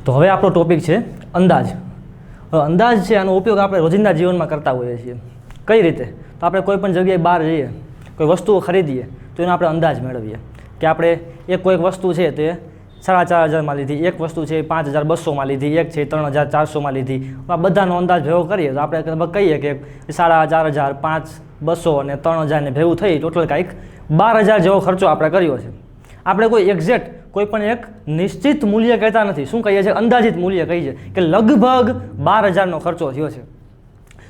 તો હવે આપણો ટોપિક છે અંદાજ. હવે અંદાજ છે આનો ઉપયોગ આપણે રોજિંદા જીવનમાં કરતા હોઈએ છીએ. કઈ રીતે? તો આપણે કોઈ પણ જગ્યાએ બહાર જઈએ, કોઈ વસ્તુઓ ખરીદીએ તો એનો આપણે અંદાજ મેળવીએ કે આપણે કોઈક વસ્તુ છે તે 4,500 લીધી, એક વસ્તુ છે 5,200 લીધી, એક છે 3,400 લીધી. આ બધાનો અંદાજ ભેગો કરીએ તો આપણે કહીએ કે 4,500, 5,200 અને 3,000 ને ભેગું થઈ ટોટલ કાંઈક 12,000 જેવો ખર્ચો આપણે કર્યો છે. આપણે કોઈ એક્ઝેક્ટ કોઈ પણ એક નિશ્ચિત મૂલ્ય કહેતા નથી. શું કહીએ છીએ? અંદાજિત મૂલ્ય કહીએ કે લગભગ 12,000નો ખર્ચો થયો છે.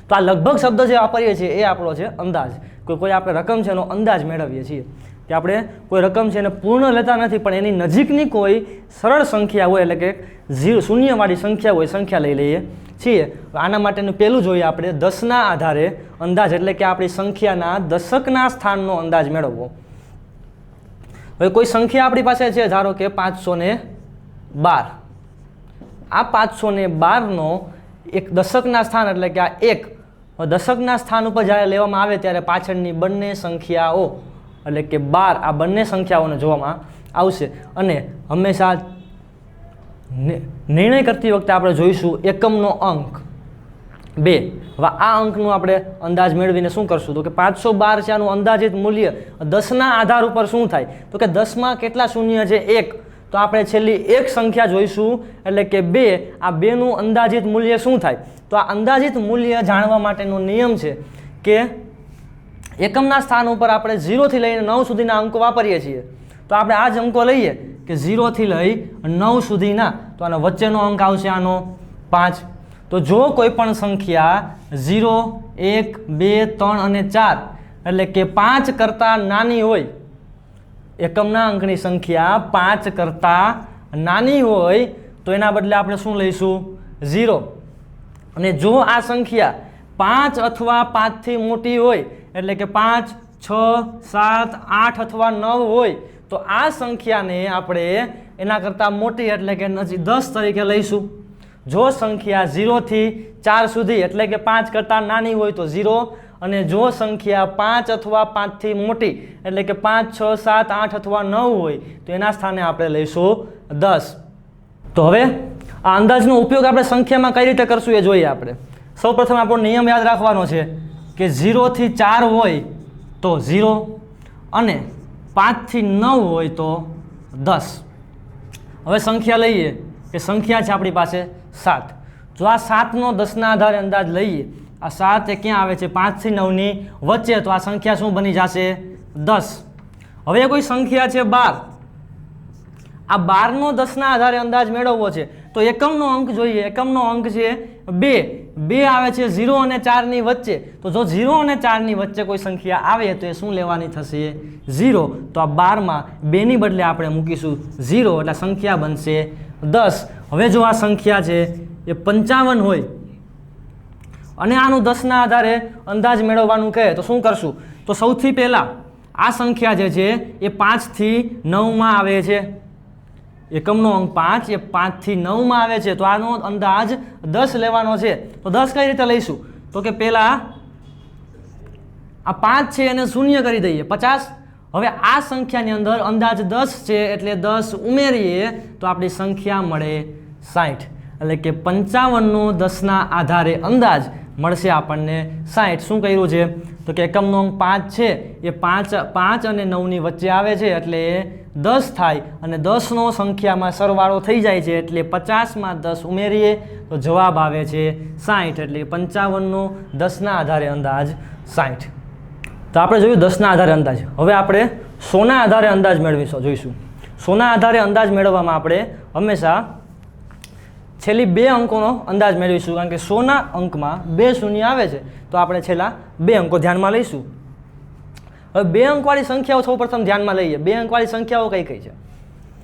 તો આ લગભગ શબ્દ જે વાપરીએ છીએ એ આપણો છે અંદાજ. કોઈ આપણે રકમ છે એનો અંદાજ મેળવીએ છીએ કે આપણે કોઈ રકમ છે એને પૂર્ણ લેતા નથી, પણ એની નજીકની કોઈ સરળ સંખ્યા હોય, એટલે કે શૂન્યવાળી સંખ્યા હોય, સંખ્યા લઈ લઈએ છીએ. આના માટેનું પહેલું જોઈએ આપણે 10ના આધારે અંદાજ, એટલે કે આપણી સંખ્યાના દશકના સ્થાનનો અંદાજ મેળવવો. હવે કોઈ સંખ્યા આપણી પાસે છે, ધારો કે 512. આ 512નો એક દશકના સ્થાન, એટલે કે આ એક દશકના સ્થાન ઉપર જ્યારે લેવામાં આવે ત્યારે પાછળની બંને સંખ્યાઓ, એટલે કે 12, આ બંને સંખ્યાઓને જોવામાં આવશે. અને હંમેશા નિર્ણય કરતી વખતે આપણે જોઈશું એકમનો અંક 2. હવે આ અંકનું આપણે અંદાજ મેળવીને શું કરશું? તો કે 512 છે, આનું અંદાજિત મૂલ્ય 10ના આધાર ઉપર શું થાય? તો કે 10માં કેટલા શૂન્ય છે? 1. તો આપણે છેલ્લી એક સંખ્યા જોઈશું, એટલે કે 2. આ 2નું અંદાજિત મૂલ્ય શું થાય? તો આ અંદાજિત મૂલ્ય જાણવા માટેનો નિયમ છે કે એકમના સ્થાન ઉપર આપણે 0 થી લઈને 9 સુધીના અંકો વાપરીએ છીએ. તો આપણે આ જ અંકો લઈએ કે 0 થી લઈ 9 સુધીના, તો આનો વચ્ચેનો અંક આવશે આનો 5. તો જો કોઈ પણ સંખ્યા 0, 1, 2, 3 અને 4, એટલે કે 5 કરતાં નાની હોય, એકમના અંકની સંખ્યા 5 કરતાં નાની હોય તો એના બદલે આપણે શું લઈશું? 0. અને જો આ સંખ્યા 5 અથવા 5 થી મોટી હોય, એટલે કે 5, 6, 7, 8 અથવા 9 હોય, તો આ સંખ્યાને આપણે એના કરતાં મોટી, એટલે કે 10 તરીકે લઈશું. જો સંખ્યા 0 થી 4 સુધી, એટલે કે 5 કરતાં નાની હોય તો 0, અને જો સંખ્યા 5 અથવા 5 થી મોટી, એટલે કે 5, 6, 7, 8 અથવા 9 હોય તો એના સ્થાને આપણે લઈશું 10. તો હવે આ અંદાજનો ઉપયોગ આપણે સંખ્યામાં કઈ રીતે કરશું એ જોઈએ આપણે. સૌપ્રથમ આપણો નિયમ યાદ રાખવાનો છે કે 0 થી 4 હોય તો 0, અને 5 થી 9 હોય તો 10. હવે સંખ્યા લઈએ કે સંખ્યા છે આપણી પાસે 7. જો આ 7નો 10ના આધારે અંદાજ લઈએ, આ 7 એ ક્યાં આવે છે? 5 થી 9ની વચ્ચે, તો આ સંખ્યા શું બની જશે? 10. હવે કોઈ સંખ્યા છે 12. આ 12નો 10ના આધારે અંદાજ મેળવવો છે તો એકમનો અંક જોઈએ. એકમનો અંક છે 2. 2 આવે છે 0 અને 4ની વચ્ચે. તો જો 0 અને 4ની વચ્ચે કોઈ સંખ્યા આવે તો એ શું લેવાની થશે? 0. તો આ 12માં 2ની બદલે આપણે મૂકીશું 0, એટલે સંખ્યા બનશે 10. હવે જો આ સંખ્યા છે એ 55 હોય અને આનું 10ના આધારે અંદાજ મેળવવાનું કહે તો શું કરશું? તો સૌથી પહેલાં આ સંખ્યા જે છે એ 5 થી 9માં આવે છે. એકમનો અંક 5 એ 5 થી 9માં આવે છે, તો આનો અંદાજ 10 લેવાનો છે. તો 10 કઈ રીતે લઈશું? તો કે પહેલાં આ 5 છે એને શૂન્ય કરી દઈએ, 50. હવે આ સંખ્યાની અંદર અંદાજ 10 છે એટલે 10 ઉમેરીએ તો આપણી સંખ્યા મળે 60. એટલે કે 55નો 10ના આધારે અંદાજ મળશે આપણને 60. શું કર્યું છે? તો કે એકમનો અંક 5 છે એ 5 અને 9ની વચ્ચે આવે છે એટલે 10 થાય, અને 10નો સંખ્યામાં સરવાળો થઈ જાય છે એટલે 50માં 10 ઉમેરીએ તો જવાબ આવે છે 60. એટલે 55નો 10ના આધારે અંદાજ 60. તો આપણે જોયું 10ના આધારે અંદાજ. હવે આપણે 100ના આધારે અંદાજ જોઈશું. 100ના આધારે અંદાજ મેળવવામાં આપણે હંમેશા છેલ્લી 2 અંકોનો અંદાજ મેળવીશું, કારણ કે 100ના અંકમાં 2 શૂન્ય આવે છે તો આપણે છેલ્લા 2 અંકો ધ્યાનમાં લઈશું. હવે 2 અંકવાળી સંખ્યાઓ સૌપ્રથમ ધ્યાનમાં લઈએ. 2 અંકવાળી સંખ્યાઓ કઈ કઈ છે?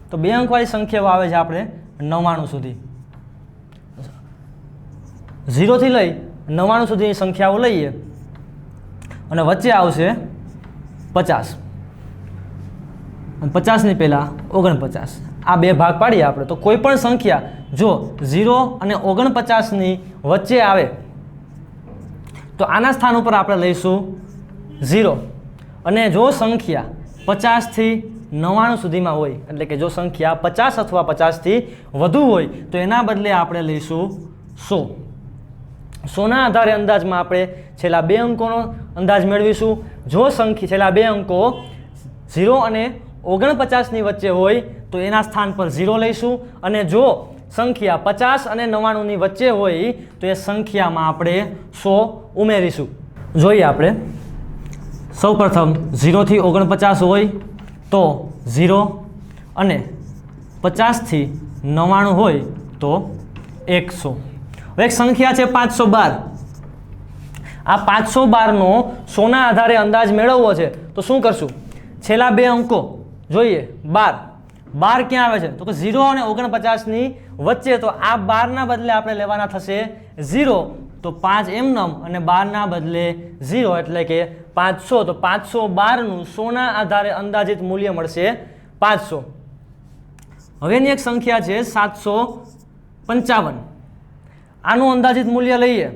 તો 2 અંકવાળી સંખ્યાઓ આવે છે આપણે 99 સુધી. 0 થી લઈ 99 સુધીની સંખ્યાઓ લઈએ અને વચ્ચે આવશે 50, અને 50ની પહેલાં 49. આ 2 ભાગ પાડીએ આપણે તો કોઈ પણ સંખ્યા જો 0 અને 49ની વચ્ચે આવે તો આના સ્થાન ઉપર આપણે લઈશું 0. અને જો સંખ્યા 50 થી 99 સુધીમાં હોય, એટલે કે જો સંખ્યા 50 અથવા 50થી વધુ હોય તો એના બદલે આપણે લઈશું 100. 100ના આધારે અંદાજમાં આપણે છેલ્લા 2 અંકોનો અંદાજ મેળવીશું. જો છેલ્લા 2 અંકો 0 અને 49ની વચ્ચે હોય તો એના સ્થાન પર 0 લઈશું, અને જો સંખ્યા 50 અને 99ની વચ્ચે હોય તો એ સંખ્યામાં આપણે 100 ઉમેરીશું. જોઈએ આપણે સૌપ્રથમ 0 થી 49 હોય તો 0 અને 50 થી 99 હોય તો 100. હવે એક સંખ્યા છે 512. આ 512નો 100ના આધારે અંદાજ મેળવવો છે તો શું કરશું? છેલ્લા 2 અંકો જોઈએ. 12 ક્યાં આવે છે? તો કે 0 અને 49ની વચ્ચે, તો આ 12ના બદલે આપણે લેવાના થશે 0, તો 5 એમનેમ અને 12ના બદલે 0 એટલે કે 500. તો 512નું 100ના આધારે અંદાજિત મૂલ્ય મળશે 500. હવેની એક સંખ્યા છે 755. આનું અંદાજિત મૂલ્ય લઈએ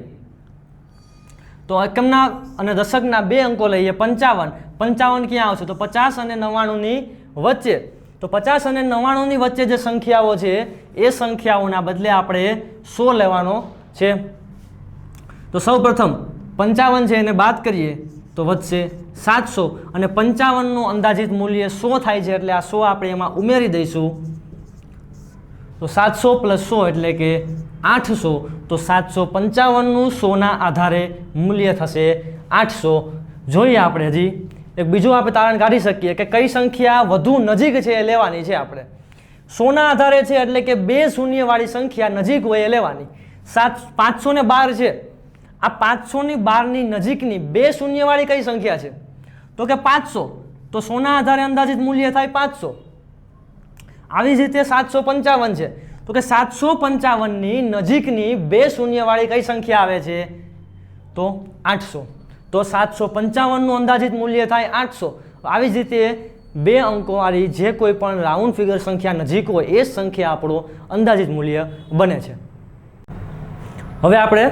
તો એકમના અને દશકના 2 અંકો લઈએ. 55 ક્યાં આવશે? તો 50 અને 99ની વચ્ચે. તો 50 અને 99ની વચ્ચે જે સંખ્યાઓ છે એ સંખ્યાઓના બદલે આપણે 100 લેવાનો છે. તો સૌપ્રથમ 55 છે એને બાદ કરીએ તો વધશે 700, અને 55નું અંદાજિત મૂલ્ય 100 થાય છે, એટલે આ 100 આપણે એમાં ઉમેરી દઈશું. તો 700 + 100 એટલે કે 800. તો 755નું 100ના આધારે મૂલ્ય થશે 800. જોઈએ આપણે હજી એક બીજું આપણે તારણ કાઢી શકીએ કે કઈ સંખ્યા વધુ નજીક છે એ લેવાની છે આપણે. 100ના આધારે છે એટલે કે 2 શૂન્યવાળી સંખ્યા નજીક હોય એ લેવાની. 512 છે, આ 512ની નજીકની 2 શૂન્યવાળી કઈ સંખ્યા છે? તો કે 500. તો 100ના આધારે અંદાજિત મૂલ્ય થાય 500. આવી જ રીતે 755 છે, તો કે 755ની નજીકની 2 શૂન્યવાળી કઈ સંખ્યા આવે છે? તો 800. તો 755નું અંદાજિત મૂલ્ય થાય 800. આવી જ રીતે 2 અંકોવાળી જે કોઈ પણ રાઉન્ડ ફિગર સંખ્યા નજીક હોય એ સંખ્યા આપણું અંદાજિત મૂલ્ય બને છે. હવે આપણે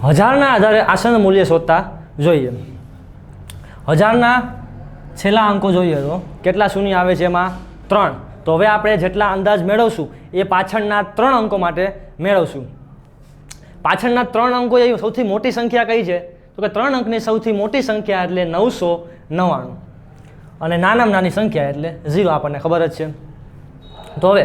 હજારના આધારે આસન મૂલ્ય શોધતા જોઈએ. હજારના છેલ્લા અંકો જોઈએ તો કેટલા શૂન્ય આવે છે? એમાં 3. તો હવે આપણે જેટલા અંદાજ મેળવશું એ પાછળના 3 અંકો માટે મેળવશું. પાછળના 3 અંકો એ સૌથી મોટી સંખ્યા કઈ છે? તો કે 3 અંકની સૌથી મોટી સંખ્યા એટલે 999, અને નાનામાં નાની સંખ્યા એટલે 0, આપણને ખબર જ છે. તો હવે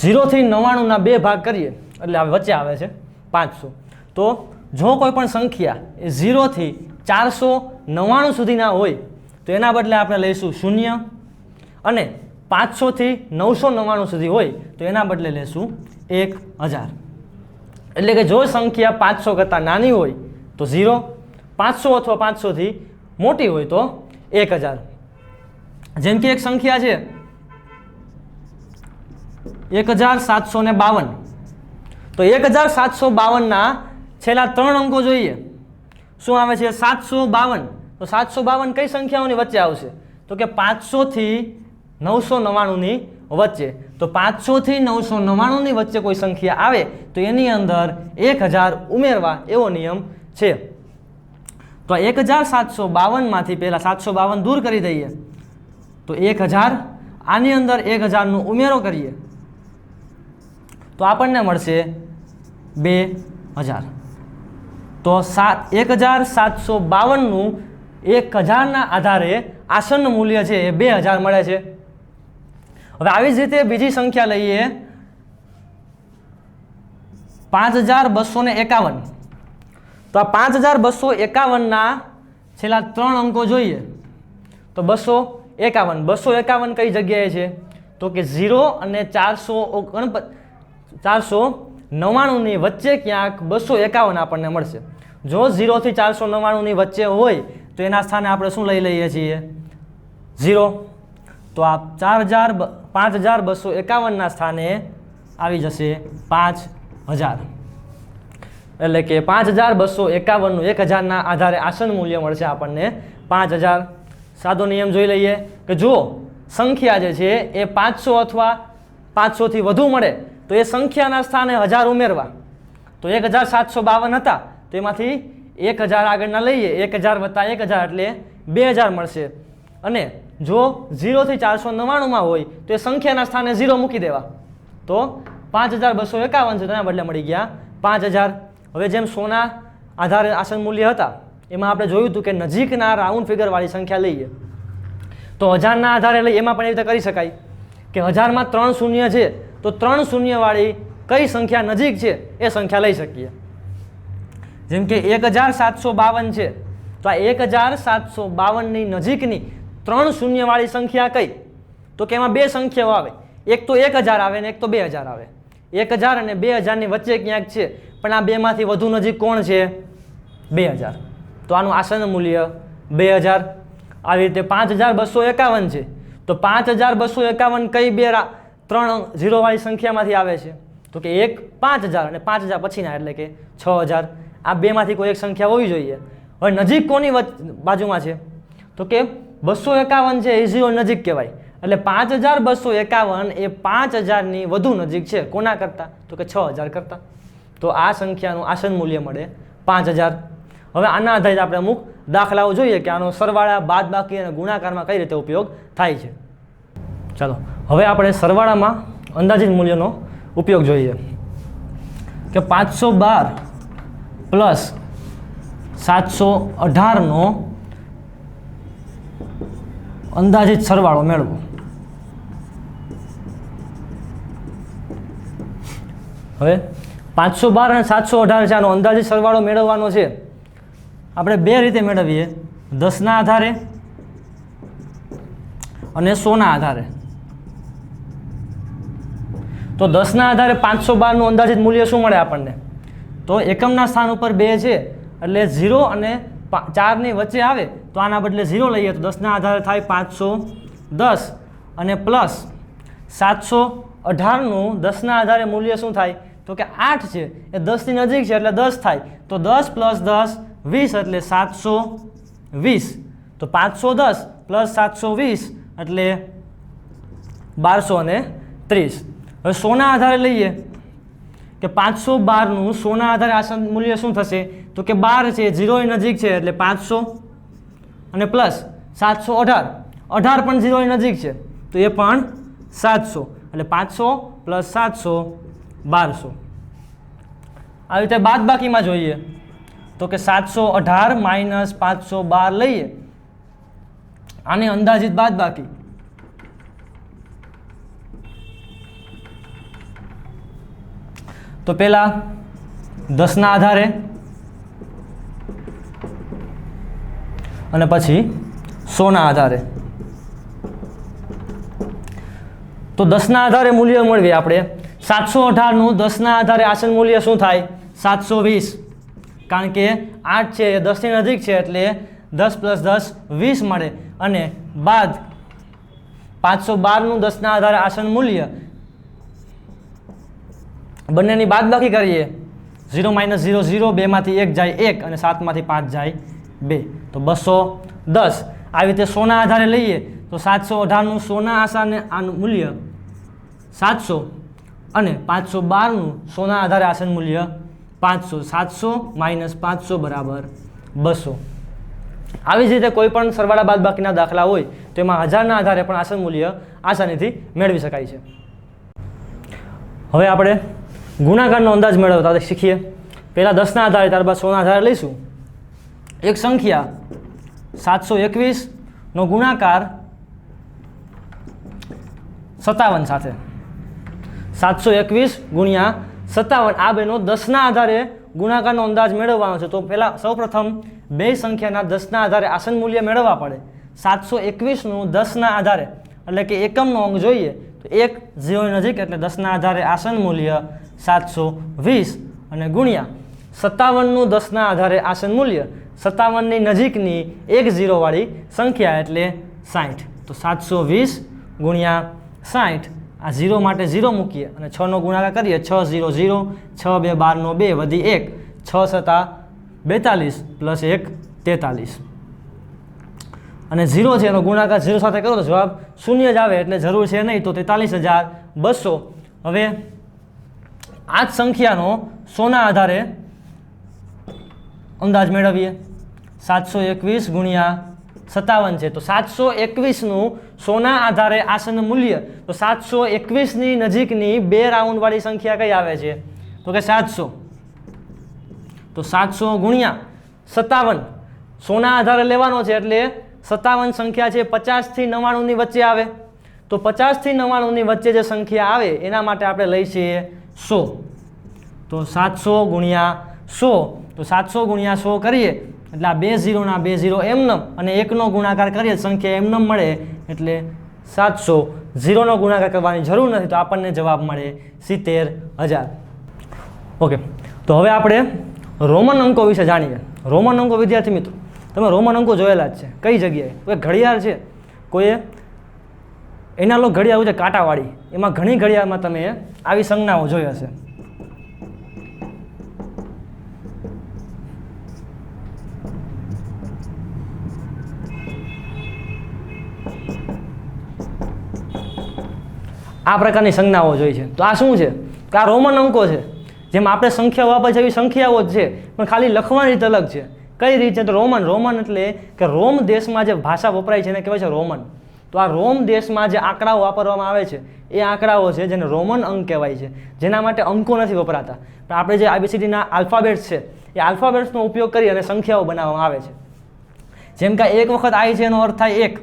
0 થી 99ના 2 ભાગ કરીએ એટલે વચ્ચે આવે છે 500. તો જો કોઈ પણ સંખ્યા એ 0 થી 499 સુધીના હોય તો એના બદલે આપણે લઈશું 0, અને 500 થી 999 સુધી હોય તો એના બદલે લેશું 1000. એટલે કે જો સંખ્યા 500 કરતાં નાની હોય તો 0, 500 અથવા 500 થી મોટી હોય તો 1000. જેમ કે એક સંખ્યા છે 1752. તો 1752ના છેલ્લા 3 અંકો જોઈએ. શું આવે છે? 752. તો 752 કઈ સંખ્યાઓની વચ્ચે આવશે? તો કે 500 થી 999ની વચ્ચે. તો 500 થી 999ની વચ્ચે કોઈ સંખ્યા આવે તો એની અંદર 1000 ઉમેરવા એવો નિયમ છે. તો 1752માંથી પહેલા 752 દૂર કરી દઈએ તો 1000, આની અંદર 1000નો ઉમેરો કરીએ તો આપણને મળશે 2000. તો 1752નું 1000ના આધારે આસન મૂલ્ય છે એ 2000 મળે છે. હવે આવી જ રીતે બીજી સંખ્યા લઈએ 5251. તો આ 5251ના છેલ્લા 3 અંકો જોઈએ તો 251 કઈ જગ્યાએ છે? તો કે 0 અને 499ની વચ્ચે ક્યાંક 251 આપણને મળશે. જો 0 થી 499ની વચ્ચે હોય તો એના સ્થાને આપણે શું લઈ લઈએ છીએ? 0. તો આ 5251ના સ્થાને આવી જશે 5000. એટલે કે 5251નું 1000ના આધારે આસન મૂલ્ય મળશે આપણને 5000. સાદો નિયમ જોઈ લઈએ કે જો સંખ્યા જે છે એ 500 અથવા 500 થી વધુ મળે તો એ સંખ્યાના સ્થાને 1000 ઉમેરવા. તો 1752 હતા તો એમાંથી 1000 આગળના લઈએ, 1000 + 1000 એટલે 2000 મળશે. અને જો 0 થી 499 માં હોય તો એ સંખ્યાના સ્થાને 0 મૂકી દેવા, તો 5251 છે, તેના બદલે મળી ગયા 5000. હવે જેમ સોના આધારે આસન મૂલ્ય હતા એમાં આપણે જોયું હતું કે નજીકના રાઉન્ડ ફિગરવાળી સંખ્યા લઈએ તો 1000ના આધારે લઈ, એમાં પણ એવી રીતે કરી શકાય કે 1000માં 3 શૂન્ય છે તો 3 શૂન્યવાળી કઈ સંખ્યા નજીક છે એ સંખ્યા લઈ શકીએ. જેમ કે 1752 છે તો આ 1752ની નજીકની 3 શૂન્યવાળી સંખ્યા કઈ, તો કે એમાં બે સંખ્યાઓ આવે, એક તો 1000 આવે ને એક તો 2000 આવે. 1000 અને 2000ની વચ્ચે ક્યાંક છે, પણ આ બેમાંથી વધુ નજીક કોણ છે? 2000. તો આનું આસન મૂલ્ય 2000. આવી રીતે 5251 છે તો 5251 કઈ બે 3 0વાળી સંખ્યામાંથી આવે છે? તો કે એક 5000 અને 5000 પછીના એટલે કે 6000. આ બેમાંથી કોઈ એક સંખ્યા હોવી જોઈએ. હવે નજીક કોની બાજુમાં છે? તો કે 251 છે એ 0 નજીક કહેવાય, એટલે 5251 એ 5000ની વધુ નજીક છે. કોના કરતાં? તો કે 6000 કરતાં. તો આ સંખ્યાનું આસન મૂલ્ય મળે 5000. હવે આના આધારિત આપણે અમુક દાખલાઓ જોઈએ કે આનો સરવાળા, બાદબાકી અને ગુણાકારમાં કઈ રીતે ઉપયોગ થાય છે. ચાલો હવે આપણે સરવાળામાં અંદાજિત મૂલ્યનો ઉપયોગ જોઈએ કે 512 પ્લસ 718નો અંદાજિત સરવાળો મેળવો. હવે 512 અને 718 છે, આનો અંદાજિત સરવાળો મેળવવાનો છે. આપણે બે રીતે મેળવીએ, 10ના આધારે અને 100ના આધારે. તો 10ના આધારે 512નું અંદાજિત મૂલ્ય શું મળે આપણને? તો એકમના સ્થાન ઉપર 2 છે એટલે 0 અને 4ની વચ્ચે આવે તો આના બદલે 0 લઈએ તો 10ના આધારે થાય 510 અને પ્લસ 718નું 10ના આધારે મૂલ્ય શું થાય? તો કે 8 છે એ 10ની નજીક છે એટલે 10 થાય, તો 10 પ્લસ 10 20 એટલે 720. તો 510 પ્લસ 720 એટલે 1230. હવે 100ના આધારે લઈએ કે 512નું 100ના આધારે આસન મૂલ્ય શું થશે? તો કે 12 છે, 0 નજીક છે એટલે 500 અને પ્લસ 718, 18 પણ 0 નજીક છે તો એ પણ 700 એટલે 500 પ્લસ 700 1200. આવી રીતે બાદબાકીમાં જોઈએ તો કે 718 માઇનસ 512 લઈએ, આને અંદાજિત બાદબાકી. તો પહેલા 10ના આધારે અને પછી 100ના આધારે. તો 10ના આધારે મૂલ્ય મળવી આપણે 718નું 10ના આધારે આસન મૂલ્ય શું થાય? 720. કારણ કે 8 છે એ 10ની નજીક છે એટલે 10 પ્લસ 10 20 મળે, અને બાદ 512નું 10ના આધારે આસન મૂલ્ય, બંનેની બાદબાકી કરીએ, 0 માઇનસ 0 0, 2માંથી 1 જાય 1 અને 7માંથી 5 જાય 2, તો 210. આવી રીતે 100ના આધારે લઈએ તો 718નું 100ના આસન મૂલ્ય 700 અને 512નું 100ના આધારે આસન મૂલ્ય 500. 700 માઇનસ 500 બરાબર 200. આવી જ રીતે કોઈ પણ સરવાળા બાદબાકીના દાખલા હોય તો એમાં 1000ના આધારે પણ આસન મૂલ્ય આસાનીથી મેળવી શકાય છે. હવે આપણે ગુણાકારનો અંદાજ મેળવતા શીખીએ. પહેલાં 10ના આધારે, ત્યારબાદ 100ના આધારે લઈશું. એક સંખ્યા 721નો ગુણાકાર 57 સાથે. 721 ગુણ્યા 57, આ બેનો 10ના આધારે ગુણાકારનો અંદાજ મેળવવાનો છે. તો પહેલાં સૌપ્રથમ બે સંખ્યાના 10ના આધારે આસન મૂલ્ય મેળવવા પડે. 721નું 10ના આધારે એટલે કે એકમનો અંક જોઈએ તો 1 0 નજીક એટલે 10ના આધારે આસન મૂલ્ય 720 અને ગુણ્યા 57નું 10ના આધારે આસન મૂલ્ય 57ની નજીકની 1 0 વાળી સંખ્યા એટલે 60. તો 720 ગુણ્યા 60, આ 0 માટે 0 મૂકીએ અને 6નો ગુણાકાર કરીએ, 6 0 0, 6 2 12 2 વધી 1, 6 7 42 પ્લસ 1 43, અને 0 છે એનો ગુણાકાર 0 સાથે કરો તો જવાબ 0 જ આવે એટલે જરૂર છે નહીં, તો 43200. હવે આ જ સંખ્યાનો 100ના આધારે અંદાજ મેળવીએ. 721 ગુણ્યા 57 છે. તો 721નું 100ના આધારે આસન મૂલ્ય, તો 721ની નજીકની 2 રાઉન્ડવાળી સંખ્યા કઈ આવે છે? તો કે 700. તો 700 ગુણ્યા 57 100ના આધારે લેવાનો છે, એટલે 57 સંખ્યા છે 50 થી 99ની વચ્ચે આવે. તો 50 થી 99ની વચ્ચે જે સંખ્યા આવે એના માટે આપણે લઈ છીએ 100. તો 700 ગુણ્યા 100, તો 700 ગુણ્યા 100 કરીએ એટલે આ 2 0 2 0 એમનેમ, અને 1નો ગુણાકાર કરીએ સંખ્યા એમનેમ મળે, એટલે 700. 0નો ગુણાકાર કરવાની જરૂર નથી, તો આપણને જવાબ મળે 70,000. ઓકે, તો હવે આપણે રોમન અંકો વિશે જાણીએ. રોમન અંકો વિદ્યાર્થી મિત્રો, તમે રોમન અંકો જોયેલા જ છે. કઈ જગ્યાએ? કોઈ ઘડિયાળ છે, કોઈએ એનાલોગ ઘડિયાળ છે કાંટાવાળી, એમાં ઘણી ઘડિયાળમાં તમે આવી સંજ્ઞાઓ જોઈ હશે. આ પ્રકારની સંજ્ઞાઓ જોઈ છે. તો આ શું છે? કે આ રોમન અંકો છે. જેમ આપણે સંખ્યાઓ વાપરીએ છીએ એવી સંખ્યાઓ જ છે, પણ ખાલી લખવાની રીત અલગ છે. કઈ રીતે? તો રોમન એટલે કે રોમ દેશમાં જે ભાષા વપરાય છે એને કહેવાય છે રોમન. તો આ રોમ દેશમાં જે આંકડાઓ વાપરવામાં આવે છે એ આંકડાઓ છે જેને રોમન અંક કહેવાય છે, જેના માટે અંકો નથી વપરાતા. પણ આપણે જે ABCDના આલ્ફાબેટ્સ છે એ આલ્ફાબેટ્સનો ઉપયોગ કરી અને સંખ્યાઓ બનાવવામાં આવે છે. જેમ કે 1 વખત આઈ છે એનો અર્થ થાય 1,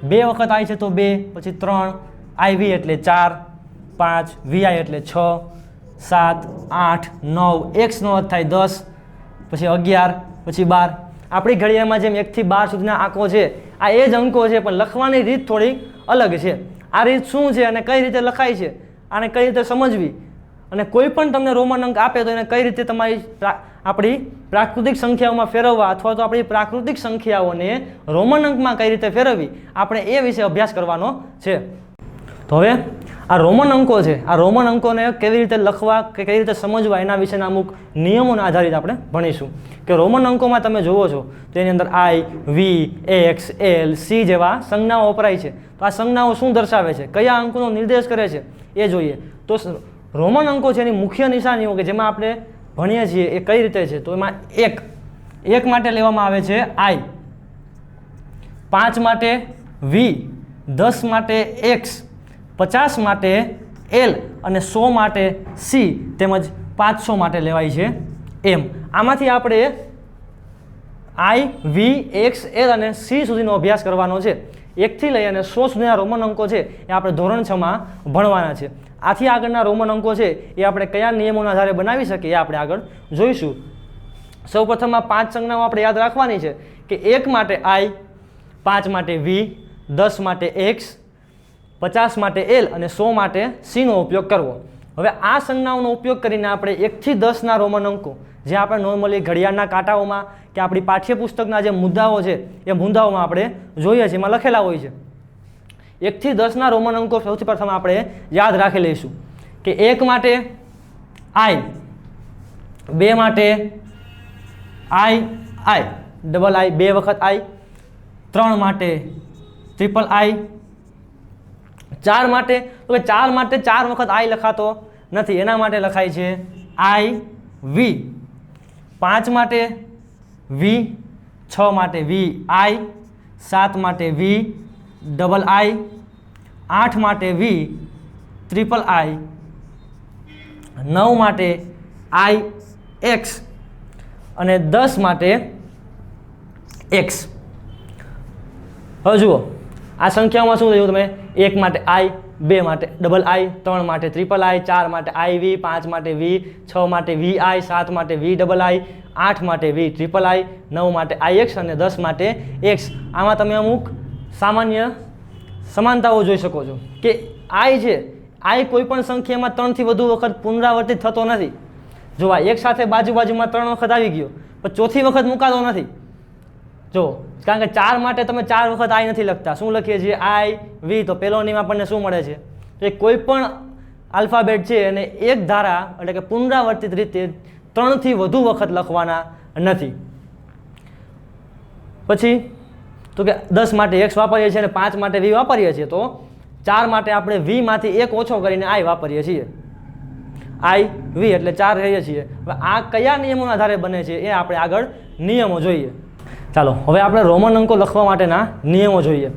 2 વખત આઈ છે તો 2, પછી 3, IV એટલે 4, 5, VI એટલે 6, 7, 8, 9, Xનો અર્થ થાય 10, પછી 11, પછી 12. આપણી ઘડિયાળમાં જેમ 1 થી 12 સુધીના આંકો છે આ એ જ અંકો છે, પણ લખવાની રીત થોડી અલગ છે. આ રીત શું છે અને કઈ રીતે લખાય છે, આને કઈ રીતે સમજવી, અને કોઈ પણ તમને રોમન અંક આપે તો એને કઈ રીતે તમારી આપણી પ્રાકૃતિક સંખ્યાઓમાં ફેરવવા, અથવા તો આપણી પ્રાકૃતિક સંખ્યાઓને રોમન અંકમાં કઈ રીતે ફેરવવી, આપણે એ વિશે અભ્યાસ કરવાનો છે. તો હવે આ રોમન અંકો છે, આ રોમન અંકોને કેવી રીતે લખવા કે કઈ રીતે સમજવા એના વિશેના અમુક નિયમોને આધારિત આપણે ભણીશું. કે રોમન અંકોમાં તમે જુઓ છો તો એની અંદર I, V, X, L, C જેવા સંજ્ઞાઓ વપરાય છે. તો આ સંજ્ઞાઓ શું દર્શાવે છે, કયા અંકોનો નિર્દેશ કરે છે એ જોઈએ. તો રોમન અંકો છે એની મુખ્ય નિશાનીઓ કે જેમાં આપણે ભણીએ છીએ એ કઈ રીતે છે. તો એમાં 1 માટે લેવામાં આવે છે I, 5 માટે V, 10 માટે X, 50 માટે L અને 100 માટે C, તેમજ 500 માટે લેવાય છે M. આમાંથી આપણે I, V, X, L અને C સુધીનો અભ્યાસ કરવાનો છે. 1 થી લઈ અને 100 સુધીના રોમન અંકો છે એ આપણે ધોરણ 6માં ભણવાના છે. આથી આગળના રોમન અંકો છે એ આપણે કયા નિયમોના આધારે બનાવી શકીએ એ આપણે આગળ જોઈશું. સૌપ્રથમ આ 5 સંજ્ઞાઓ આપણે યાદ રાખવાની છે કે 1 માટે I, 5 માટે V, 10 માટે X, 50 માટે L અને 100 માટે C નો ઉપયોગ કરવો. હવે આ સંજ્ઞાઓનો ઉપયોગ કરીને આપણે 1 થી 10ના રોમન અંકો જે આપણે નોર્મલી ઘડિયાળના કાંટાઓમાં કે આપણી પાઠ્યપુસ્તકના જે મુદ્દાઓ છે એ મુદ્દાઓમાં આપણે જોઈએ છીએ, એમાં લખેલા હોય છે. 1 થી 10ના રોમન અંકો સૌથી પ્રથમ આપણે યાદ રાખી લઈશું કે 1 માટે I, 2 માટે I, ડબલ I, 2 વખત I, 3 માટે ટ્રિપલ I, 4 માટે, તો કે 4 માટે 4 વખત I લખાતો નથી, એના માટે લખાય છે I, V. 5 માટે V, 6 માટે V, I, 7 માટે V, ડબલ I, 8 માટે V, ટ્રિપલ I, 9 માટે I, X અને 10 માટે X. હવે જુઓ આ સંખ્યામાં શું થયું, તમે 1 માટે I, 2 માટે ડબલ I, 3 માટે ટ્રિપલ I, 4 માટે IV, 5 માટે V, 6 માટે VI, 7 માટે V ડબલ I, 8 માટે V ટ્રિપલ I, 9 માટે IX અને 10 માટે X. આમાં તમે અમુક સામાન્ય સમાનતાઓ જોઈ શકો છો કે I છે, I કોઈ પણ સંખ્યામાં 3 થી વધુ વખત પુનરાવર્તિત થતો નથી. જો આ એક સાથે બાજુમાં 3 વખત આવી ગયો પણ ચોથી વખત મુકાતો નથી. જો કારણ કે 4 માટે તમે 4 વખત I નથી લખતા, શું લખીએ છીએ I, V. તો પહેલો નિયમ આપણને શું મળે છે, તો કોઈ પણ આલ્ફાબેટ છે અને એક ધારા એટલે કે પુનરાવર્તિત રીતે 3 થી વધુ વખત લખવાના નથી. પછી તો કે 10 માટે X વાપરીએ છીએ અને 5 માટે V વાપરીએ છીએ, તો 4 માટે આપણે V માંથી 1 ઓછો કરીને I વાપરીએ છીએ. I, V એટલે 4 રહીએ છીએ. હવે આ કયા નિયમોના આધારે બને છે એ આપણે આગળ નિયમો જોઈએ. ચાલો હવે આપણે રોમન અંકો લખવા માટેના નિયમો જોઈએ.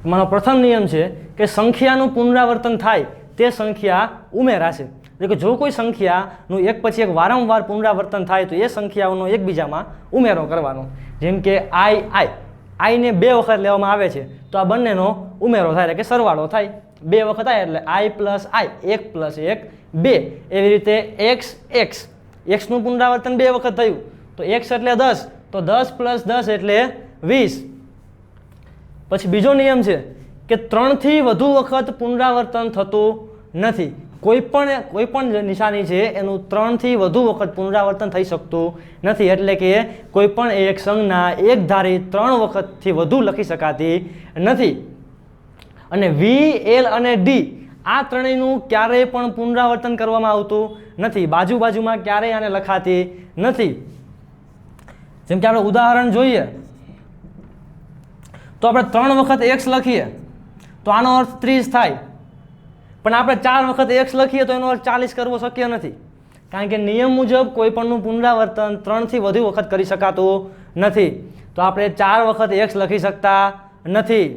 એમાંનો પ્રથમ નિયમ છે કે સંખ્યાનું પુનરાવર્તન થાય તે સંખ્યા ઉમેરાશે. એટલે કે જો કોઈ સંખ્યાનું એક પછી એક વારંવાર પુનરાવર્તન થાય તો એ સંખ્યાઓનો એકબીજામાં ઉમેરો કરવાનો. જેમ કે આઈને 2 વખત લેવામાં આવે છે તો આ બંનેનો ઉમેરો થાય એટલે કે સરવાળો થાય. 2 વખત આવે એટલે i પ્લસ i, 1 પ્લસ 1 2. એવી રીતે એક્સનું પુનરાવર્તન 2 વખત થયું તો x એટલે 10, તો 10 પ્લસ 10 એટલે 20. પછી બીજો નિયમ છે કે 3 થી વધુ વખત પુનરાવર્તન થતું નથી. કોઈ પણ નિશાની છે એનું 3 થી વધુ વખત પુનરાવર્તન થઈ શકતું નથી. એટલે કે કોઈ પણ એક સંજ્ઞા એક ધારી 3 વખતથી વધુ લખી શકાતી નથી. અને વી, એલ અને ડી આ ત્રણેયનું ક્યારેય પણ પુનરાવર્તન કરવામાં આવતું નથી. બાજુમાં ક્યારેય આને લખાતી નથી. જેમ કે આપણે ઉદાહરણ જોઈએ તો આપણે 3 વખત x લખીએ તો આનો અર્થ 30 થાય, પણ આપણે 4 વખત x લખીએ તો એનો અર્થ 40 કરવો શક્ય નથી. કારણ કે નિયમ મુજબ કોઈ પણનું પુનરાવર્તન 3 થી વધુ વખત કરી શકાતું નથી. તો આપણે 4 વખત x લખી શકતા નથી.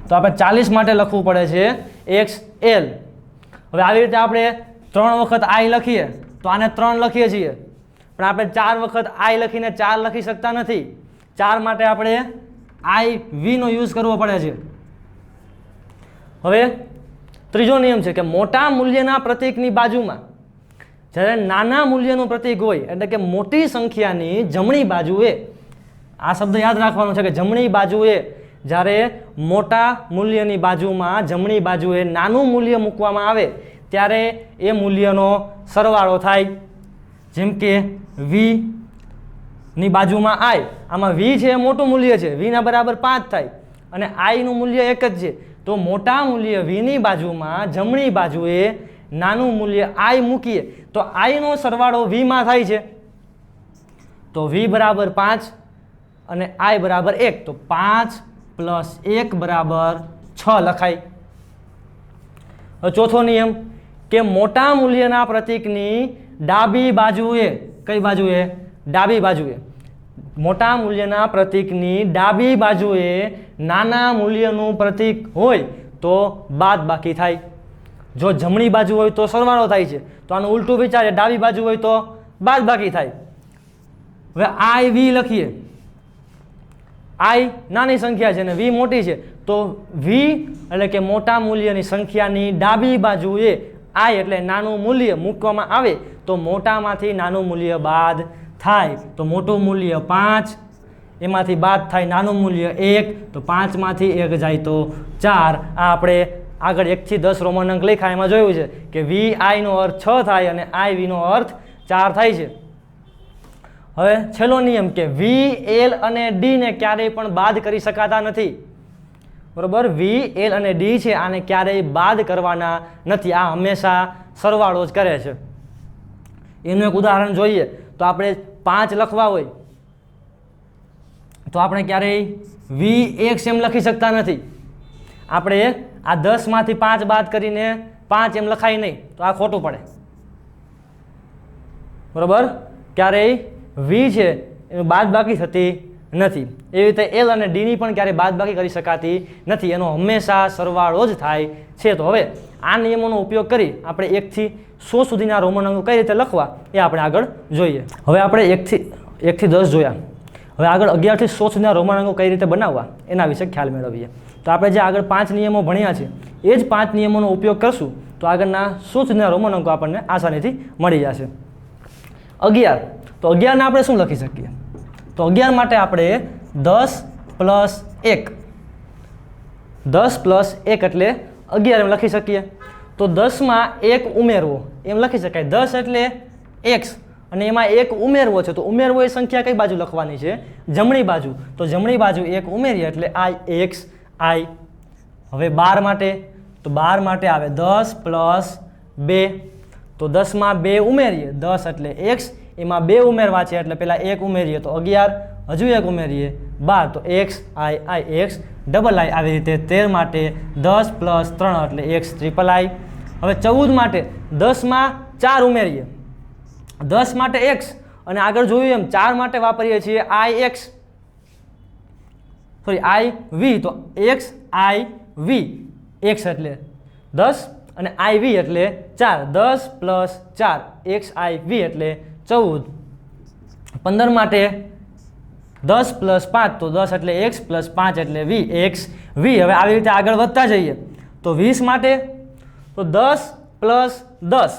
તો આપણે 40 માટે લખવું પડે છે xl. હવે આવી રીતે આપણે 3 વખત i લખીએ તો આને 3 લખીએ છીએ, પણ આપણે 4 વખત i લખીને 4 લખી શકતા નથી. 4 માટે આપણે iv નો યુઝ કરવો પડે છે. હવે ત્રીજો નિયમ છે કે મોટા મૂલ્યના પ્રતીકની બાજુમાં જ્યારે નાના મૂલ્યનું પ્રતીક હોય એટલે કે મોટી સંખ્યાની જમણી બાજુએ, આ શબ્દ યાદ રાખવાનો છે કે જમણી બાજુએ જ્યારે મોટા મૂલ્યની બાજુમાં જમણી બાજુએ નાનું મૂલ્ય મૂકવામાં આવે ત્યારે એ મૂલ્યનો સરવાળો થાય. જેમ કે v ની બાજુમાં i, આમાં v છે એ મોટું મૂલ્ય છે, v ના બરાબર 5 થાય અને i નું મૂલ્ય 1 જ છે. તો મોટા મૂલ્ય v ની બાજુમાં જમણી બાજુએ નાનું મૂલ્ય i મૂકીએ તો i નો સરવાળો v માં થાય છે. તો v બરાબર 5 અને i બરાબર 1, તો 5 પ્લસ 1 બરાબર 6 લખાય. ચોથો નિયમ કે મોટા મૂલ્યના પ્રતીકની ડાબી બાજુએ, કઈ બાજુએ? ડાબી બાજુએ. મોટા મૂલ્યના પ્રતીકની ડાબી બાજુએ નાના મૂલ્યનું પ્રતીક હોય તો બાદબાકી થાય. જો જમણી બાજુ હોય તો સરવાળો થાય છે, તો આનું ઉલટું વિચારીએ, ડાબી બાજુ હોય તો બાદબાકી થાય. હવે i v લખીએ, i નાની સંખ્યા છે અને v મોટી છે, તો v એટલે કે મોટા મૂલ્યની સંખ્યાની ડાબી બાજુએ i એટલે નાનું મૂલ્ય મૂકવામાં આવે તો મોટામાંથી નાનું મૂલ્ય બાદ થાય. તો મોટું મૂલ્ય 5, એમાંથી બાદ થાય નાનું મૂલ્ય 1, તો 5 માંથી 1 જાય તો 4. આ આપણે આગળ 1 થી 10 રોમન અંક લખ્યા એમાં જોયું છે કે v i નો અર્થ 6 થાય અને i v નો અર્થ 4 થાય છે. હવે છેલ્લો નિયમ કે v, l અને d ને ક્યારેય પણ બાદ કરી શકાતા નથી. બરોબર, v, l અને d છે આને ક્યારેય બાદ કરવાના નથી. આ હંમેશા સરવાળો જ કરે છે. એનું એક ઉદાહરણ જોઈએ તો આપણે 5 લખવા હોય તો આપણે ક્યારેય v1 એમ લખી શકતા નથી. આપણે આ 10 માંથી 5 બાદ કરીને 5 એમ લખાય નહીં તો આ ખોટું પડે. બરોબર, ક્યારેય v છે એનું બાદબાકી થતી નથી. એવી રીતે l અને d ની પણ ક્યારેય બાદબાકી કરી શકાતી નથી. એનો હંમેશા સરવાળો જ થાય છે. તો હવે આ નિયમોનો ઉપયોગ કરી આપણે 1 થી 100 સુધીના રોમન અંકો કઈ રીતે લખવા એ આપણે આગળ જોઈએ. હવે આપણે 1 થી 10 જોયા. હવે આગળ 11 થી 100 સુધીના રોમન અંકો કઈ રીતે બનાવવા એના વિશે ખ્યાલ મેળવીએ. તો આપણે જે આગળ 5 નિયમો ભણ્યા છે એ જ 5 નિયમોનો ઉપયોગ કરશું તો આગળના 100 સુધીના રોમન અંકો આપણને આસાનીથી મળી જશે. 11, તો 11 ને આપણે શું લખી શકીએ? તો 11 માટે આપણે 10 પ્લસ 1, 10 પ્લસ 1 એટલે 11 એમ લખી શકીએ. તો 10 માં 1 ઉમેરવો એમ લખી શકાય. 10 એટલે x અને એમાં 1 ઉમેરવો છે તો ઉમેરવો એ સંખ્યા કઈ બાજુ લખવાની છે? જમણી બાજુ. તો જમણી બાજુ 1 ઉમેરીએ એટલે i x i. હવે 12 માટે, તો 12 માટે આવે 10 પ્લસ 2, તો 10 માં 2 ઉમેરીએ, 10 એટલે x, એમાં 2 ઉમેરવા છે એટલે પહેલાં 1 ઉમેરીએ તો 11, હજુ 1 ઉમેરીએ 12, તો x i x double i. આવી રીતે 13 માટે 10 પ્લસ 3 એટલે x ટ્રિપલ i. હવે 14 માટે 10 માં 4 ઉમેરીએ 10 માટે x અને આગળ જોયું એમ 4 માટે વાપરીએ છીએ ix સોરી iv તો x iv x એટલે 10 અને iv એટલે 4 10 + 4 x iv એટલે 14 15 માટે 10 + 5 તો 10 એટલે x + 5 એટલે v x v હવે આવી રીતે આગળ વધતા જઈએ તો 20 માટે તો 10 + 10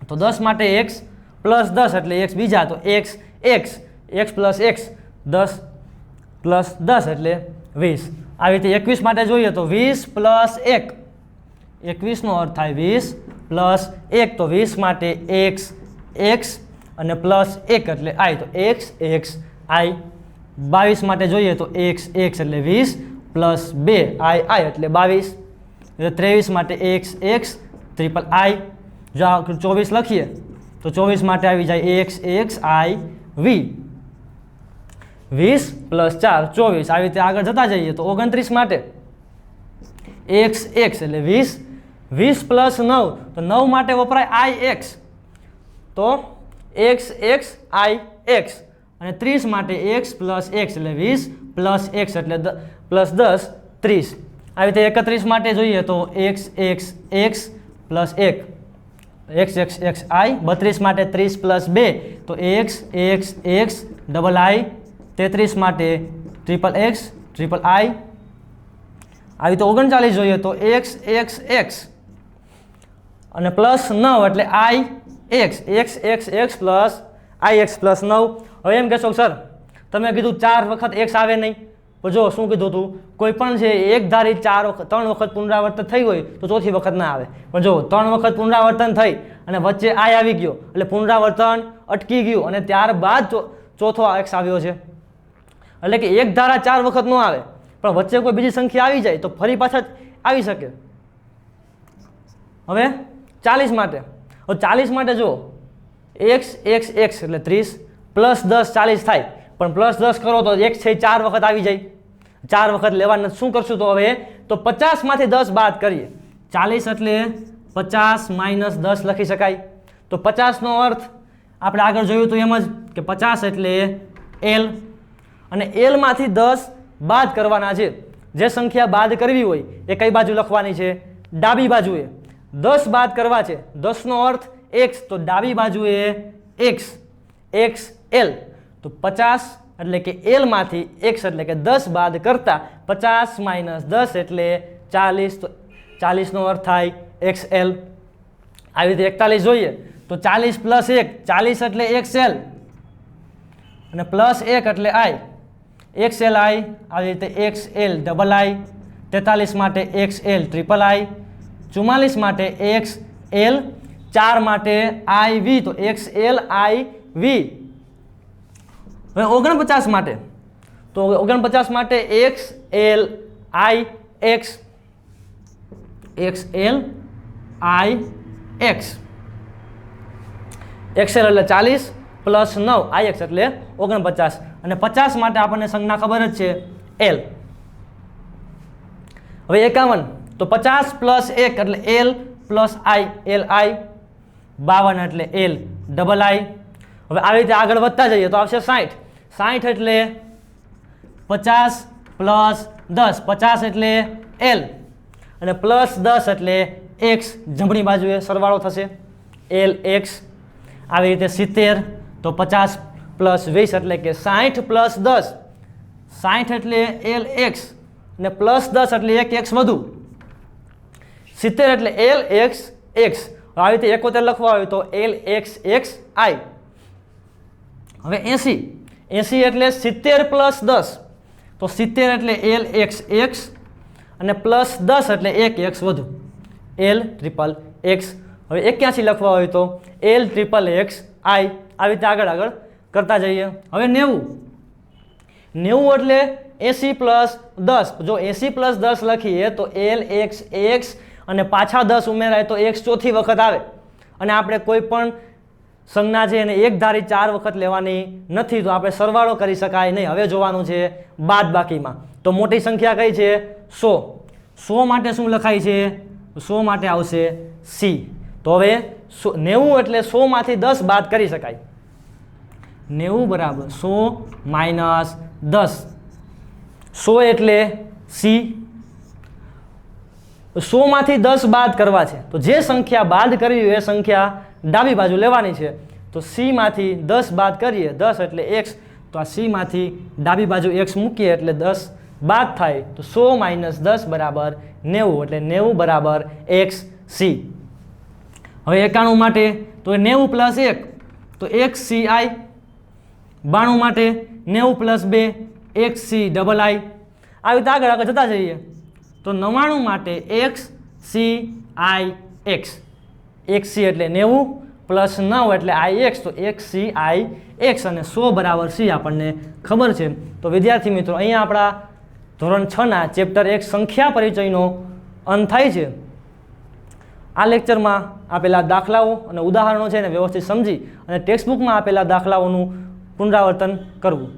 તો 10 માટે x + 10 એટલે x બીજા તો x x x + x 10 + 10 એટલે 20 આવી રીતે 21 માટે જોઈએ તો 20 + 1 21 નો અર્થ થાય 20 + 1 તો 20 માટે x x અને +1 એટલે i તો x x i 22 માટે જોઈએ તો x x એટલે 20 + 2 i i એટલે 22 એટલે 23 માટે x x ટ્રિપલ i જો 24 લખીએ તો 24 માટે આવી જાય x x i v 20 + 4 24 આવી રીતે આગળ જતા જઈએ તો 29 માટે x x એટલે 20 20 + 9 તો 9 માટે વપરાય i x તો x x i x અને 30 માટે x + x એટલે 20 + x એટલે +10 30 આવી રીતે 31 માટે જોઈએ તો x x x + 1 x x x i 32 માટે 30 + 2 તો x x x double i 33 માટે ટ્રિપલ x ટ્રિપલ i આવી રીતે 39 જોઈએ તો x x x અને +9 એટલે i x x x x + i x + 9 હવે એમ કહેશો સર તમે કીધું 4 વખત x આવે નહીં તો જો શું કીધું હતું કોઈ પણ છે એક ધારી 3 વખત પુનરાવર્તન થઈ હોય તો ચોથી વખત ના આવે પણ જો 3 વખત પુનરાવર્તન થઈ અને વચ્ચે i આવી ગયો એટલે પુનરાવર્તન અટકી ગયું અને ત્યારબાદ ચોથો x આવ્યો છે એટલે કે એક ધારા 4 વખત ન આવે પણ વચ્ચે કોઈ બીજી સંખ્યા આવી જાય તો ફરી પાછા આવી શકે હવે 40 માટે 40 જો x x x એટલે 30 + 10 40 થાય પણ +10 કરો તો x છે 4 વખત આવી જાય 4 વખત લેવાના શું કરશું તો હવે તો 50 માંથી 10 બાદ કરીએ 40 એટલે 50 - 10 લખી શકાય તો 50 નો અર્થ આપણે આગળ જોયું તો એમ જ કે 50 એટલે l અને l માંથી 10 બાદ કરવાના છે જે સંખ્યા બાદ કરવી હોય એ કઈ બાજુ લખવાની છે ડાબી બાજુએ 10 બાદ કરવા છે 10 નો અર્થ x તો ડાબી બાજુએ x x l તો 50 એટલે કે l માંથી x એટલે કે 10 બાદ કરતા 50 - 10 એટલે 40 તો 40 નો અર્થ થાય xl આવી રીતે 41 જોઈએ તો 40 + 1 40 એટલે xl અને +1 એટલે i xl i આવી રીતે xl ડબલ i 43 માટે xl ટ્રિપલ i 44 માટે xl 4 માટે iv તો xl iv હવે 49 માટે તો 49 માટે xl i x xl i x xl એટલે 40 + 9 ix એટલે 49 અને 50 માટે આપણને સંજ્ઞા ખબર જ છે l હવે 51 તો 50 + 1 એટલે l + i l i 52 એટલે l ડબલ i હવે આવી રીતે આગળ વધતા જઈએ તો આવશે 60 60 એટલે 50 + 10 50 એટલે l અને +10 એટલે x જમણી બાજુએ સરવાળો થશે l x આવી રીતે 70 તો 50 + 20 એટલે કે 60 + 10 60 એટલે l x અને +10 એટલે 1 x વધુ 70 એટલે l x x આવી રીતે 71 લખવા હોય તો l x x i હવે 80 એટલે 70 + 10 તો 70 એટલે l x x અને +10 એટલે 1 x વધુ l ટ્રિપલ x હવે 81 લખવા હોય તો l ટ્રિપલ x i આવી રીતે આગળ કરતા જઈએ હવે 90 એટલે 80 + 10 જો 80 + 10 લખીએ તો l x x અને પાછા 10 ઉમેરાય તો x ચોથી વખત આવે અને આપણે કોઈ પણ સંજ્ઞા છે એને એક ધારી 4 વખત લેવાની નથી તો આપણે સરવાળો કરી શકાય નહીં હવે જોવાનું છે બાદબાકીમાં તો મોટી સંખ્યા કઈ છે 100 100 માટે શું લખાય છે 100 માટે આવશે c તો હવે 90 એટલે 100 માંથી 10 બાદ કરી શકાય. 90 બરાબર 100 માઇનસ 10. 100 એટલે C. 100 માંથી 10 બાદ કરવા છે તો જે સંખ્યા બાદ કરવી હોય એ સંખ્યા ડાબી બાજુ લેવાની છે. તો C માંથી 10 બાદ કરીએ, 10 એટલે x, તો આ C માંથી ડાબી બાજુ x મૂકીએ એટલે 10 બાદ થાય. તો 100 માઇનસ 10 બરાબર 90, એટલે 90 બરાબર XC. હવે 91 માટે તો 90 પ્લસ 1 તો XCI. 92 માટે 90 પ્લસ 2 XCII. આવી રીતે આગળ આગળ જતા જઈએ તો 99 માટે XCIX. XC એટલે 90 પ્લસ 9 એટલે IX, તો XCIX. અને 100 બરાબર C આપણને ખબર છે. તો વિદ્યાર્થી મિત્રો અહીંયા આપણા ધોરણ 6ના ચેપ્ટર 1 સંખ્યા પરિચયનો અંત થાય છે. આ લેક્ચરમાં આપેલા દાખલાઓ અને ઉદાહરણો છે એને વ્યવસ્થિત સમજી અને ટેક્સ્ટબુકમાં આપેલા દાખલાઓનું પુનરાવર્તન કરવું.